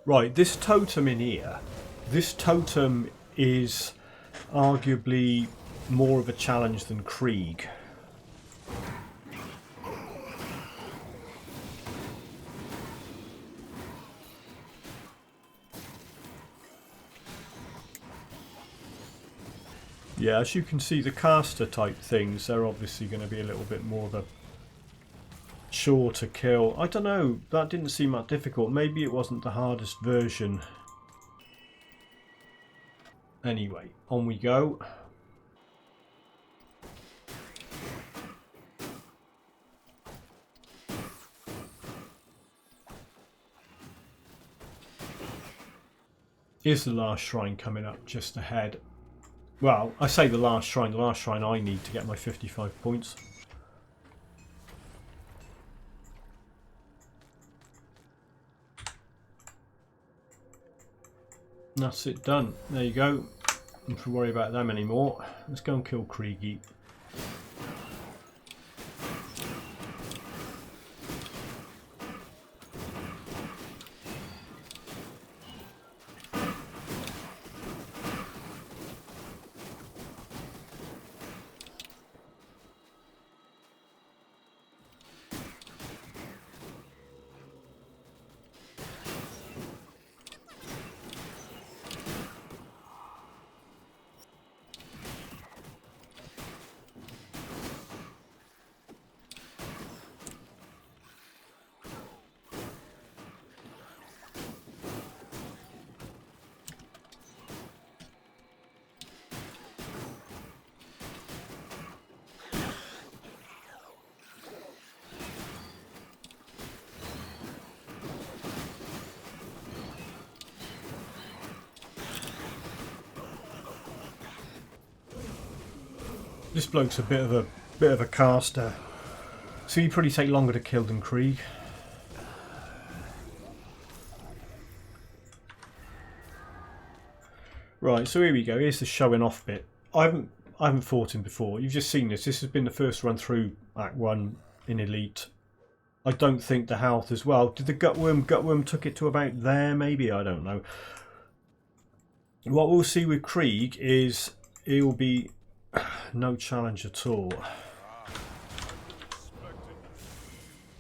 Right, this totem in here, this totem is arguably more of a challenge than Krieg. Yeah, as you can see, the caster type things, they're obviously going to be a little bit more of a chore to kill. I don't know, that didn't seem that difficult. Maybe it wasn't the hardest version. Anyway, on we go. Here's the last shrine coming up just ahead. Well, I say the last shrine I need to get my 55 points. That's it done. There you go. Don't have to worry about them anymore. Let's go and kill Krieg. This bloke's a bit of a caster, so he'd probably take longer to kill than Krieg. Right, so here we go. Here's the showing off bit. I haven't fought him before. You've just seen this. This has been the first run through Act 1 in Elite. I don't think the health as well. Did the Gutworm took it to about there? Maybe, I don't know. What we'll see with Krieg is he'll be no challenge at all.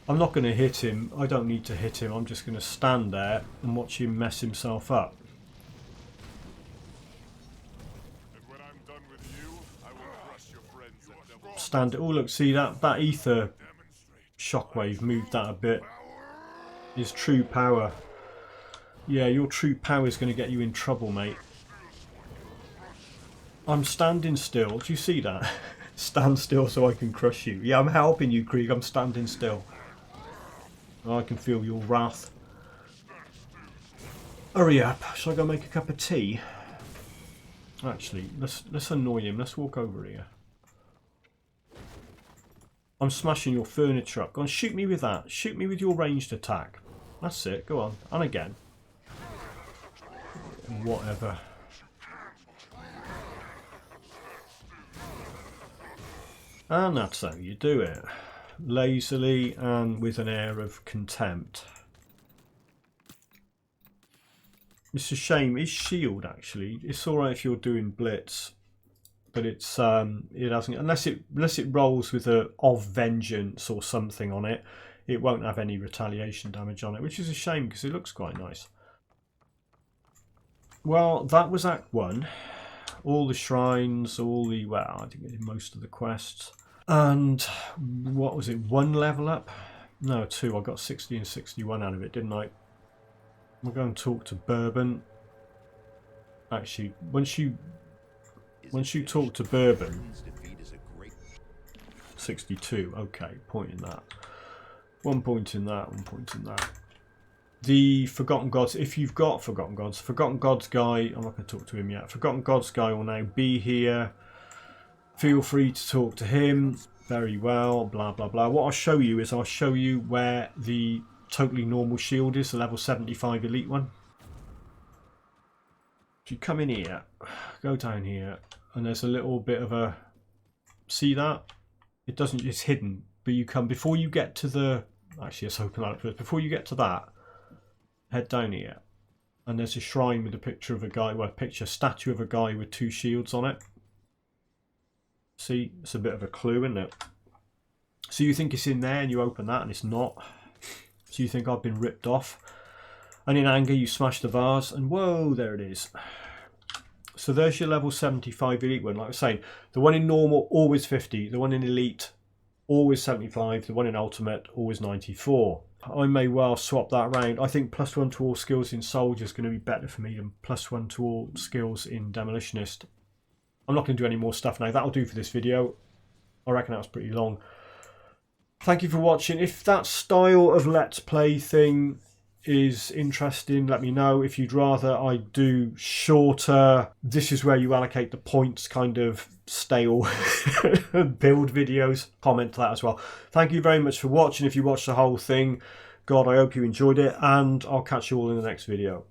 I'm not going to hit him. I don't need to hit him. I'm just going to stand there and watch him mess himself up. Stand it. Oh look, see that ether shockwave moved that a bit. His true power. Yeah, your true power is going to get you in trouble, mate. I'm standing still. Do you see that? Stand still so I can crush you. Yeah, I'm helping you, Krieg. I'm standing still. I can feel your wrath. Hurry up. Shall I go make a cup of tea? Actually, let's annoy him. Let's walk over here. I'm smashing your furniture up. Go on, shoot me with that. Shoot me with your ranged attack. That's it. Go on. And again. Whatever. And that's how you do it. Lazily and with an air of contempt. It's a shame. His shield, actually. It's alright if you're doing blitz. But it hasn't, unless it rolls with a of vengeance or something on it, it won't have any retaliation damage on it, which is a shame because it looks quite nice. Well, that was Act 1. All the shrines, well, I think I did most of the quests. And what was it, 1 level up? No, 2. I got 60 and 61 out of it, didn't I? We'll go and talk to Bourbon. Actually, once you talk to Bourbon, 62, okay, point in that. 1 point in that, 1 point in that. The Forgotten Gods, if you've got Forgotten Gods guy, I'm not going to talk to him yet. Forgotten Gods guy will now be here. Feel free to talk to him. Very well, blah, blah, blah. What I'll show you is I'll show you where the totally normal shield is, the level 75 elite one. If you come in here, go down here, and there's a little bit of a, see that? It doesn't, it's hidden, but you come, before you get to the, actually let's open that up first, before you get to that, head down here, and there's a shrine with a picture of a guy, well, a statue of a guy with 2 shields on it. See, it's a bit of a clue, isn't it? So you think it's in there, and you open that, and it's not. So you think I've been ripped off. And in anger, you smash the vase, and whoa, there it is. So there's your level 75 elite one. Like I was saying, the one in normal, always 50. The one in elite, always 75. The one in ultimate, always 94. I may well swap that around. I think +1 to all skills in soldier is going to be better for me than +1 to all skills in demolitionist. I'm not going to do any more stuff now. That'll do for this video. I reckon that was pretty long. Thank you for watching. If that style of Let's Play thing is interesting, let me know. If you'd rather I do shorter, this is where you allocate the points kind of stale build videos, comment to that as well. Thank you very much for watching. If you watched the whole thing, God, I hope you enjoyed it, and I'll catch you all in the next video.